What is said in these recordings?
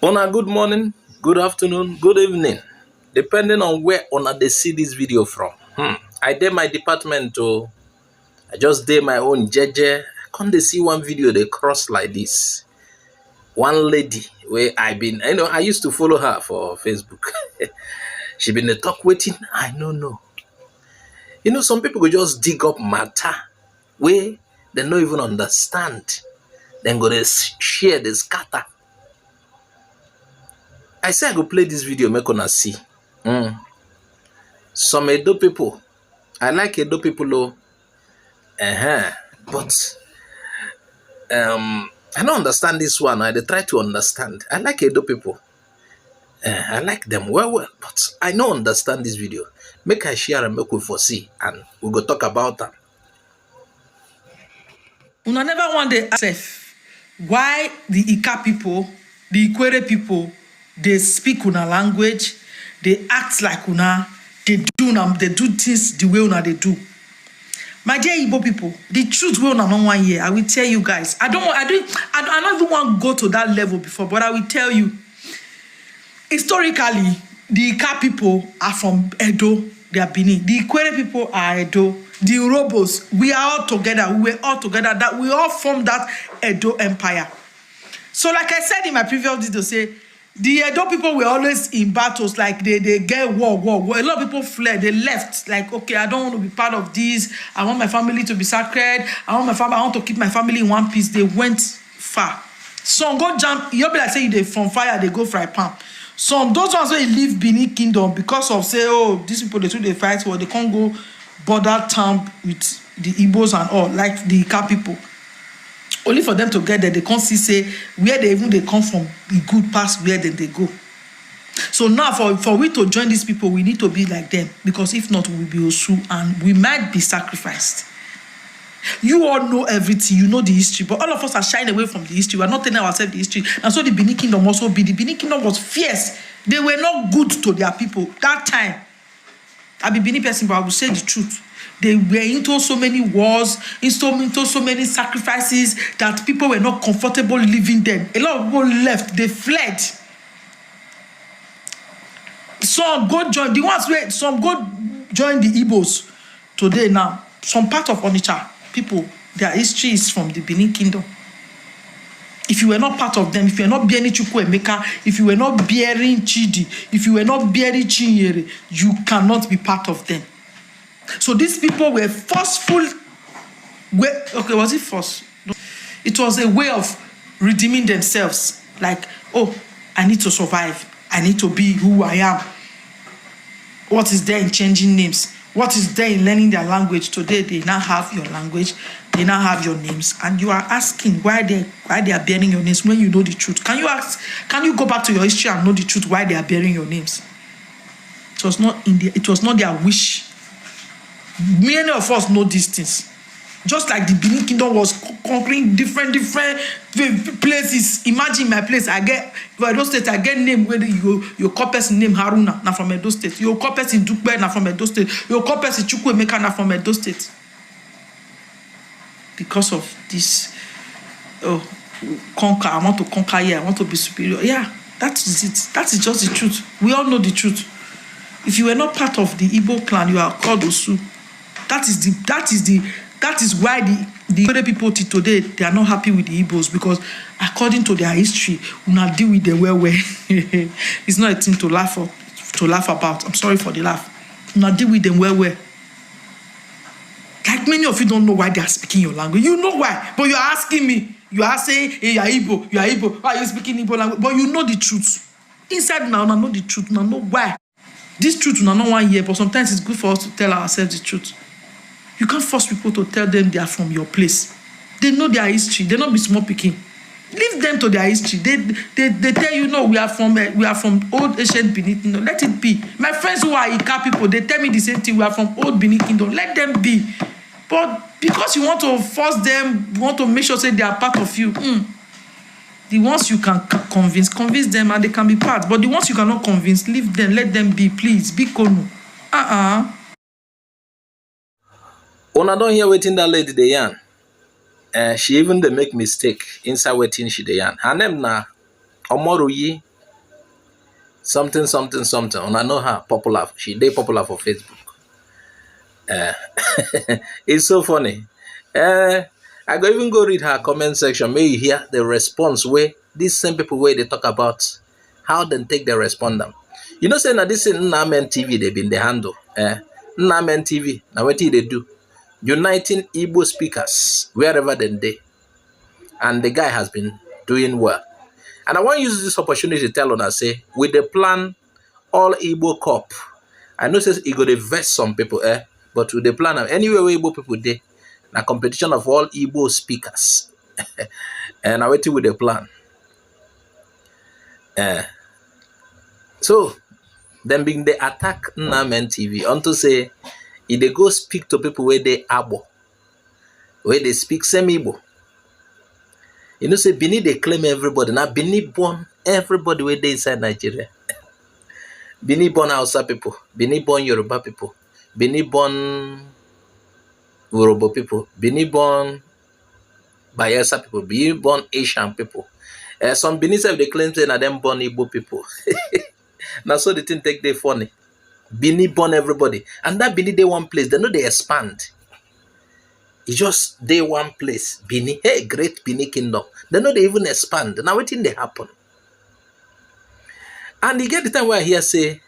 Una good morning, good afternoon, good evening, depending on where una they see this video from. I did my department to I just did my own jeje. I can't they see one video they cross like this. One lady where I used to follow her for Facebook. She been the talk waiting. I don't know. Some people go just dig up matter where they don't even understand. Then go they share the scatter. I say I go play this video, make una see. Some Edo people, I like Edo people though. But I don't understand this one. I dey try to understand. I like Edo people. I like them well, but I don't understand this video. Make I share and make we foresee, and we go talk about them. Una never want to ask why the Ika people, the Ikwere people, they speak una language, they act like una, they do things the way una they do. My dear Igbo people, the truth will not know one year. I will tell you guys. I don't even want to go to that level before, but I will tell you. Historically, the Ika people are from Edo, they are Benin. The Ikwere people are Edo. The Urobos, we are all together. We were all together. That we all formed that Edo Empire. So, like I said in my previous video, say the Edo people were always in battles. Like they get war. A lot of people fled. They left. Like, okay, I don't want to be part of this. I want my family to be sacred. I want to keep my family in one piece. They went far. Some go jump. You'll be like say they from fire. They go fry pan. Some those ones where leave Benin Kingdom because of say these people they fight war. They can't go border town with the Igbos and all, like the Ika people. Only for them to get there, they can't say where they come from, the good past where they go. So now for we to join these people, we need to be like them, because if not, we will be Osu and we might be sacrificed. You all know everything, you know the history, but all of us are shying away from the history. We are not telling ourselves the history. And so the Benin Kingdom also be. The Benin Kingdom was fierce. They were not good to their people that time. I be Benin person, but I will say the truth. They were into so many wars, into so many sacrifices that people were not comfortable living there. A lot of people left, they fled. Some go join the Igbos today now. Some part of Onitsha people, their history is from the Benin Kingdom. If you were not part of them, if you were not bearing Chukwu Emeka, if you were not bearing Chidi, if you were not bearing Chinyere, you cannot be part of them. So these people were forceful. Okay, was it force? No. It was a way of redeeming themselves. Like, I need to survive. I need to be who I am. What is there in changing names? What is there in learning their language? Today, they now have your language. They now have your names. And you are asking why they are bearing your names when you know the truth. Can you go back to your history and know the truth why they are bearing your names? It was not their wish. Many of us know these things. Just like the Benin Kingdom was conquering different places. Imagine my place. For Edo State, I get name where your corpus name Haruna, now from Edo State. Your corpus in Dukbe, now from Edo State. Your corpus in Chukwu Emeka, now from Edo State. Because of this, conquer. I want to conquer here. I want to be superior. Yeah, that is it. That is just the truth. We all know the truth. If you were not part of the Igbo clan, you are called Osu. That is why the other people today, they are not happy with the Igbos, because according to their history, we not deal with them well. It's not a thing to laugh about. I'm sorry for the laugh. We not deal with them well. Like many of you don't know why they are speaking your language. You know why, but you are asking me. You are saying, hey, you are Igbo. Why are you speaking Igbo language? But you know the truth. Inside now, I know the truth. I know why. This truth, we not one year, but sometimes it's good for us to tell ourselves the truth. You can't force people to tell them they are from your place. They know their history. They not be small picking. Leave them to their history. They tell you, no, we are from old ancient Benin Kingdom. Let it be. My friends who are Ika people, they tell me the same thing. We are from old Benin Kingdom. Let them be. But because you want to force them, you want to make sure say they are part of you. The ones you can convince them, and they can be part. But the ones you cannot convince, leave them. Let them be, please. Be kono. Una don't hear waiting that lady dey yarn. She even dey make mistake inside waiting she dey yarn. Her name na Omoruyi something, something, something. And I know her popular. She they popular for Facebook. It's so funny. I go even go read her comment section. May you hear the response where these same people where they talk about how they take the respondent. You know, saying that this is Namen TV, they've been the handle. Namen TV. Now what did they do? Uniting Igbo speakers wherever they. And the guy has been doing well. And I want to use this opportunity to tell on us, say, with the plan, all Igbo Cup. I know says it go to vest some people, but with the plan of anywhere where Igbo people dey, na competition of all Igbo speakers. And I waiting with the plan. So then being the attack Namen TV unto say if they go speak to people where they Abo, where they speak semi Igbo. You know, say Bini they claim everybody. Now Bini born everybody where they inside Nigeria. Bini born Hausa people, Bini born Yoruba people, Bini born Yoruba people, Bini born Bayelsa people, Bini born Asian people. Some Bini say they claim say na them born Igbo people. Now so the thing take they funny. Bini born everybody, and that Bini they one place. They know they expand. It's just they one place. Bini, hey, great Bini kingdom. They know they even expand. Now what thing they happen? And you get the time where I hear say,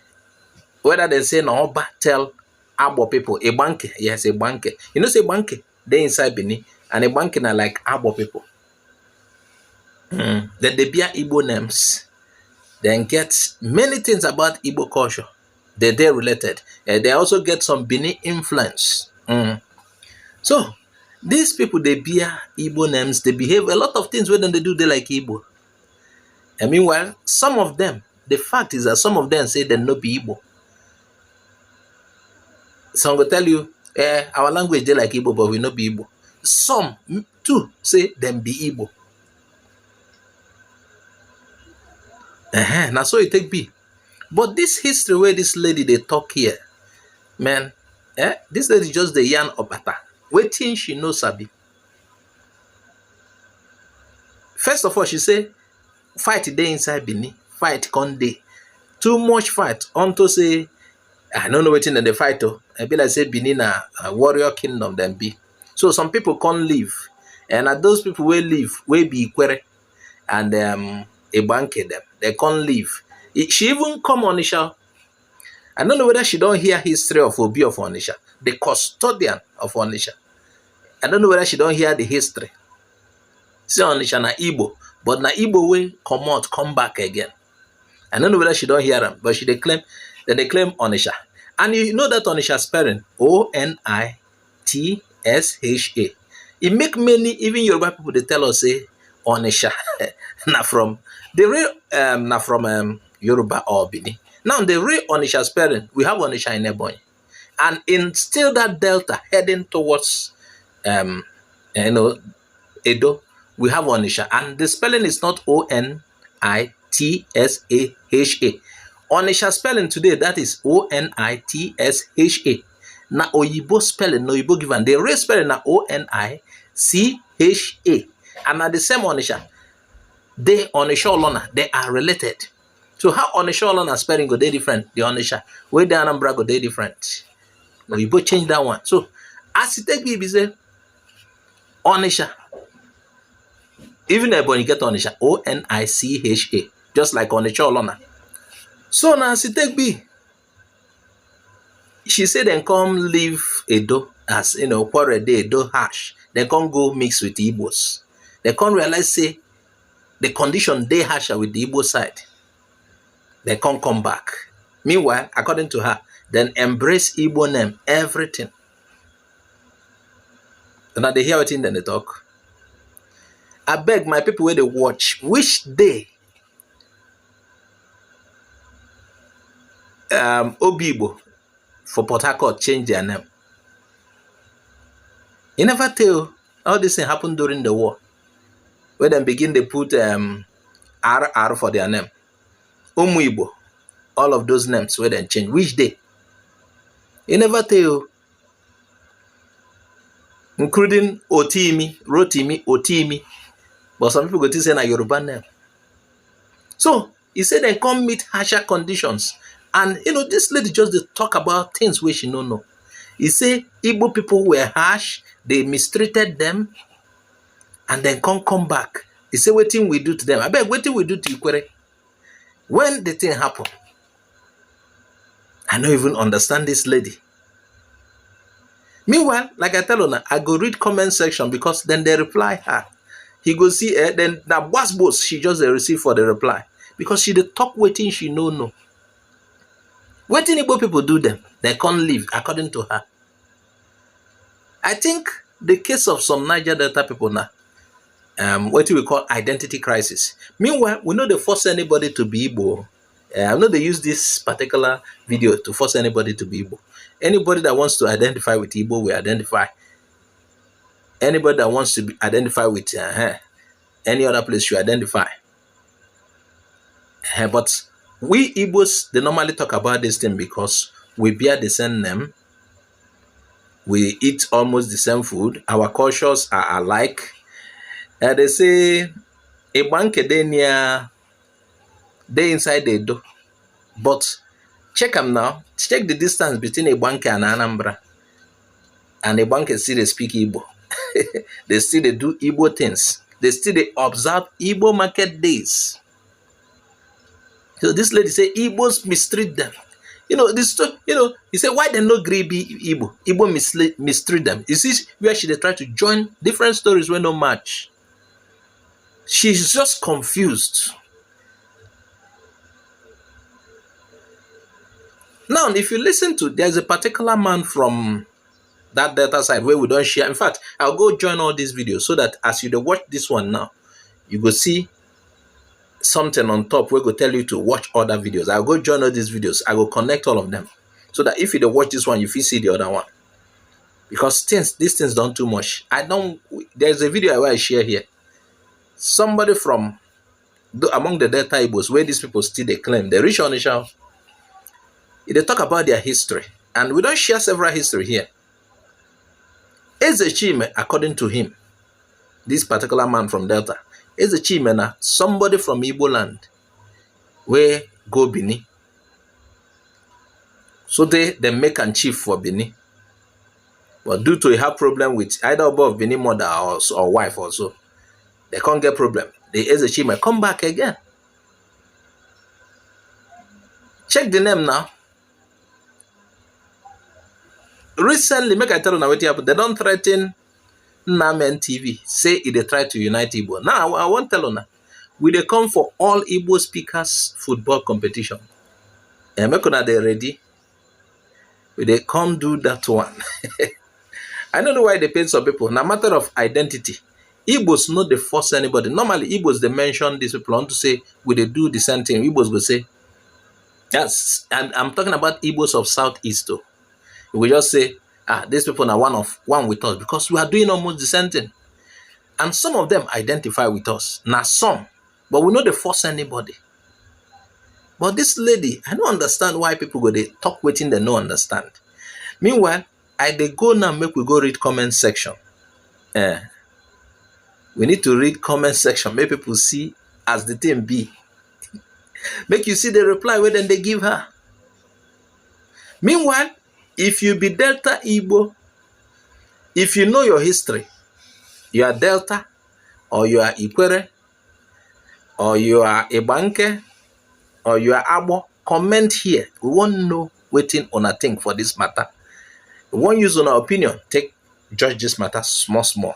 whether they say no, but tell Abo people, a bank, yes, a bank. You know, say bank, they inside Bini, and a bank are like Abo people. Then they bear Igbo names, then get many things about Igbo culture. They're related. They also get some Bini influence. So, these people, they bear Igbo names, they behave a lot of things when they do, they like Igbo. And meanwhile, some of them, the fact is that some of them say they no be Igbo. Some will tell you, our language they like Igbo, but we no be Igbo. Some too say them be Igbo. Now so it take be. But this history where this lady they talk here, man, this lady just the yarn obata. Waiting she knows sabi. First of all, she say, fight day inside Bini, fight con day. Too much fight. Unto say, I don't know what in the fight. I be like say Bini na warrior kingdom then be. So some people can't leave. And at those people will leave, will be Ikwere and a bank them. They can't leave. She even come Onisha. I don't know whether she don't hear history of Obi of Onisha, the custodian of Onisha. I don't know whether she don't hear the history. Say Onisha na Igbo, but na Igbo way come back again. I don't know whether she don't hear them, but they claim Onisha. And you know that Onisha spelling Onitsha. It make many even Yoruba people they tell us say Onisha. na from the real Yoruba or Bini. Now the real Onisha spelling, we have Onisha in Ebonyi. And in still that delta heading towards Edo, we have Onisha. And the spelling is not Onitsa. Onisha spelling today, that is Onitsa. Na Oyibo spelling, no Oyibo given. The real spelling na Onica. And at the same Onisha, they Onisha Olona, they are related. So how Onisha Olona spelling go they different? The Onisha. Where the Anambra go they different. No, you both change that one. So as it take me, say Onisha. Even when you get Onisha, Onica, just like Onisha Olona. So now as it take me, she said then come leave Edo as quarrel day Edo harsh. They can't go mix with the Igbos. They can't realize say the condition they harsher with the Igbo side. They can't come back. Meanwhile, according to her, then embrace Igbo name, everything. So now they hear it in then they talk. I beg my people where they watch, which day Obibo for Port Harcourt change their name. You never tell all this thing happened during the war. When they begin they put RR for their name. Igbo, all of those names where they change. Which day? You never tell. Including Otimi, Rotimi, Otimi. But some people go to say na Yoruba name. So He said they come meet harsher conditions. And this lady just dey talk about things where she no know. He say Igbo people were harsh, they mistreated them, and then come back. He say wetin we do to them. Abeg, wetin we do to Ikwere? When the thing happen, I don't even understand this lady. Meanwhile, like I tell her, I go read comment section because then they reply her. He go see then that boss she just receive for the reply. Because she dey talk wetin she no know. Wetin Igbo people do them, they can't live according to her. I think the case of some Niger Delta people now, what we call identity crisis. Meanwhile, we know they force anybody to be Igbo. I know they use this particular video to force anybody to be Igbo. Anybody that wants to identify with Igbo will identify. Anybody that wants to identify with any other place should identify. But we Igbos, they normally talk about this thing because we bear the same name. We eat almost the same food. Our cultures are alike. They say, a banke they inside the door. But check them now. Check the distance between a banke and Anambra. And a banke still they speak Igbo. They still they do Igbo things. They still they observe Igbo market days. So this lady say Igbos mistreat them. He said, why they no agree be Igbo? Igbo mistreat them. You see where she they try to join different stories when no match. She's just confused. Now, if you listen to, there's a particular man from that Delta side where we don't share. In fact, I'll go join all these videos so that as you watch this one now, you go see something on top where go tell you to watch other videos. I'll go join all these videos. I will connect all of them so that if you don't watch this one, you see the other one. Because these things don't too much. There's a video where I share here. Somebody from among the Delta Igbos where these people still they claim they reach Onitsha. They talk about their history, and we don't share several history here. Ezechime, according to him, this particular man from Delta, Ezechime na somebody from Igboland where go Benin. So they make and chief for Benin. But due to a have problem with either above Benin mother or wife also, they can't get problem. The Ezechime come back again. Check the name now. Recently, make I tell you now what happened. They don't threaten Namen TV. Say they try to unite Igbo. Now I won't tell you now. We they come for all Igbo speakers football competition. And make sure they ready. We they come do that one. I don't know why they pay some people. Now matter of identity. Igbos not they force anybody. Normally Igbos they mention these people on to say we they do the same thing. Igbos will say yes. And I'm talking about Igbos of Southeast though. We just say, these people are one with us because we are doing almost the same thing. And some of them identify with us. Now some, but we know they force anybody. But this lady, I don't understand why people go they talk waiting they no understand. Meanwhile, they go now make we go read comment section. We need to read comment section, make people see as the thing be. Make you see the reply where then they give her. Meanwhile, if you be Delta Igbo, if you know your history, you are Delta, or you are Ikwere, or you are Ibanke, or you are Abo, comment here. We want to know waiting on a thing for this matter. We want use on our opinion. Judge this matter small.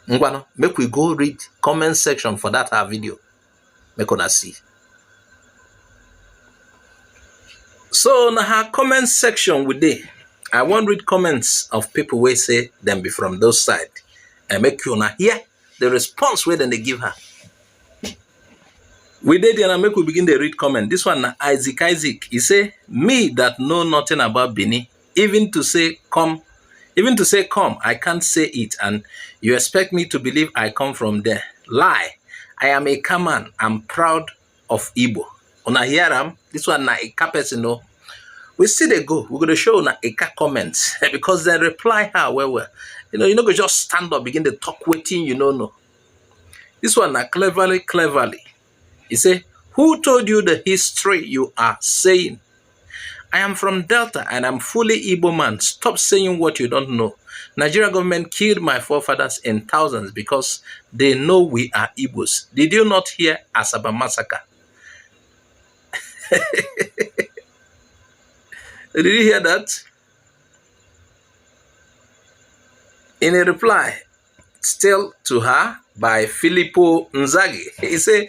Make we go read comment section for that our video. Make una see. So now her comment section with day, I want read comments of people who say them be from those side and make you now hear the response where then they give her. We did and I make we begin to read comment. This one Isaac. He say me that know nothing about Benin, even to say come, I can't say it, and you expect me to believe I come from there. Lie. I am a Kaman. I'm proud of Igbo. Una hear am? This one na a person no. We see they go. We're gonna show na a comments because they reply her well. You know, go just stand up, begin to talk waiting, no. This one na cleverly. He say, Who told you the history you are saying? I am from Delta and I'm fully Igbo man. Stop saying what you don't know. Nigeria government killed my forefathers in thousands because they know we are Igbos. Did you not hear Asaba massacre? Did you hear that? In a reply, still to her by Filippo Nzagi, he said,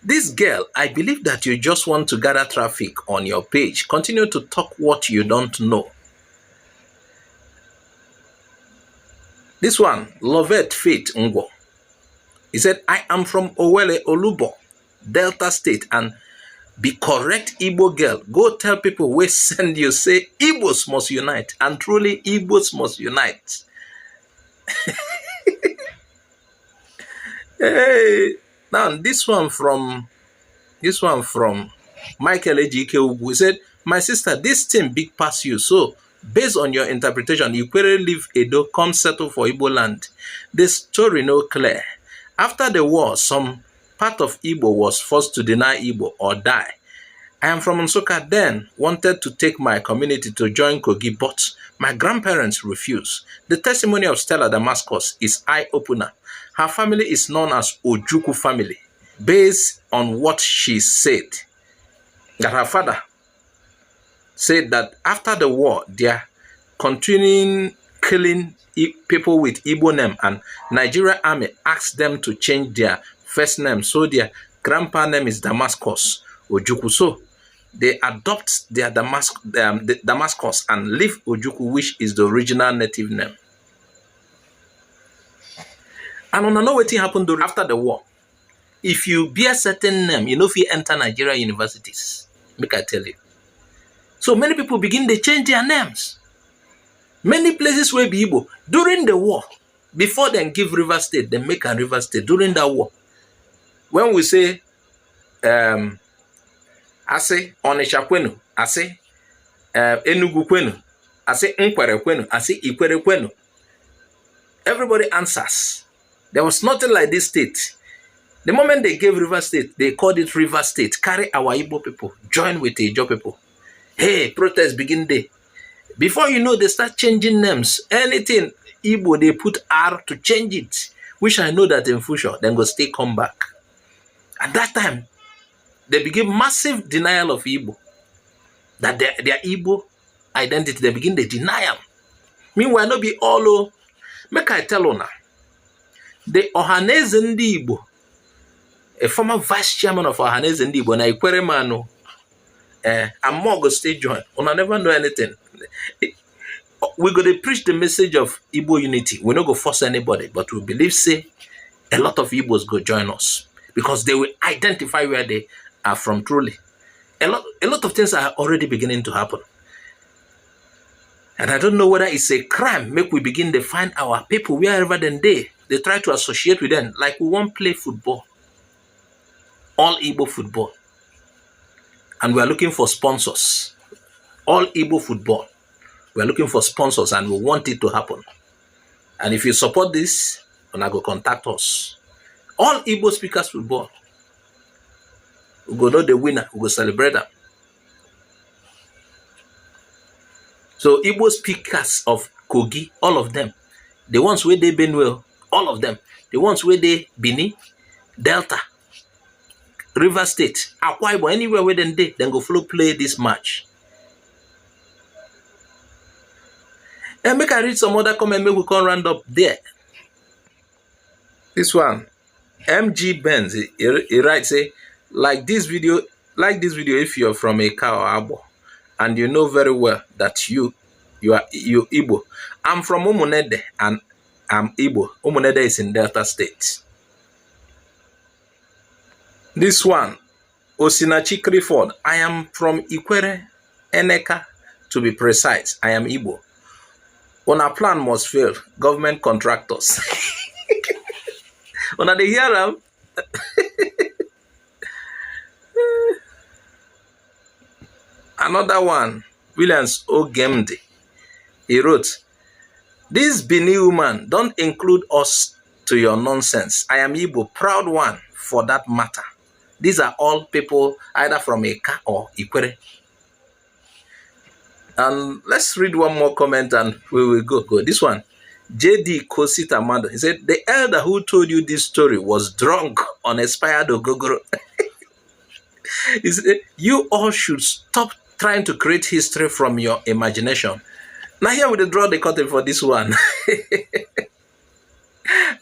this girl, I believe that you just want to gather traffic on your page. Continue to talk what you don't know. This one, Lovette Faith Ngo. He said, I am from Owele Olubo, Delta State, and be correct Igbo girl. Go tell people we send you, say Igbos must unite, and truly Igbos must unite. Hey, now this one from Michael Ejike Ugu said, my sister, this thing big pass you. So based on your interpretation, you query leave Edo, come settle for Igboland. The story no clear. After the war, some part of Igbo was forced to deny Igbo or die. I am from Azuka, then wanted to take my community to join Kogi, but my grandparents refused. The testimony of Stella Damascus is eye-opener. Her family is known as Ojukwu family, based on what she said. That her father said that after the war, they are continuing killing people with Igbo name, and Nigeria army asked them to change their first name, so their grandpa name is Damascus Ojukwu. So they adopt their Damascus and leave Ojukwu, which is the original native name. And on know what happened after the war. If you bear certain name, you know if you enter Nigeria universities, make I tell you. So many people begin to change their names. Many places will be Igbo. During the war, before they give River State, they make a River State during that war. When we say, I say Onisha Kwenu, I say Enugu Kwenu, I say Nkwere Kwenu, I say Ikwere Kwenu. Everybody answers. There was nothing like this state. The moment they gave River State, they called it River State. Carry our Igbo people, join with the Ijo people. Hey, protest begin day. Before you know, they start changing names. Anything Igbo, they put R to change it. Which I know that in future, then go stay come back. At that time, they begin massive denial of Igbo. That their Igbo identity, they begin to deny them. Meanwhile, no be all. Make I tell you now. The Ohaneze Ndi Igbo, a former vice chairman of Ohaneze Ndi Igbo, na Ikwere Manu, and more go stay join. Una never know anything. We're going to preach the message of Igbo unity. We're not going to force anybody, but we believe, say, a lot of Igbos go join us because they will identify where they are from truly. A lot of things are already beginning to happen. And I don't know whether it's a crime. Make we begin to find our people wherever they try to associate with them. Like we won't play football. All Igbo football. And we are looking for sponsors. All Igbo football. We are looking for sponsors and we want it to happen. And if you support this, then I go contact us. All Igbo speakers football. We go know the winner. We go celebrate them. So Igbo speakers of Kogi, all of them. The ones where they Benue, all of them. The ones where they Benin, Delta, River State, Akwa Ibom, anywhere where then go follow play this match. And make I read some other comment, make we come round up there. This one, MG Benz, he writes, say, like this video if you're from a car or Abo, and you know very well that you are Igbo. I'm from Umunede and I'm Igbo. Umunede is in Delta State. This one, Osinachi Clifford, I am from Ikwere, Eneka, to be precise. I am Igbo. On our plan must fail, government contractors. When they hear them, another one, Williams Ogemde, he wrote, this Benin woman, don't include us to your nonsense. I am Igbo, proud one for that matter. These are all people either from Eka or Ikwere. And let's read one more comment and we will go. This one, JD Kosita Mado. He said, the elder who told you this story was drunk on expired Ogogoro. He said, you all should stop trying to create history from your imagination. Now here we draw the curtain for this one.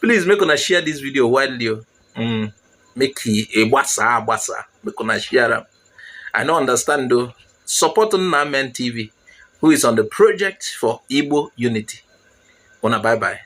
Please make una share this video widely. Make a basa. Make una share. I don't understand though. Support Namen TV, who is on the project for Igbo unity. Bye bye.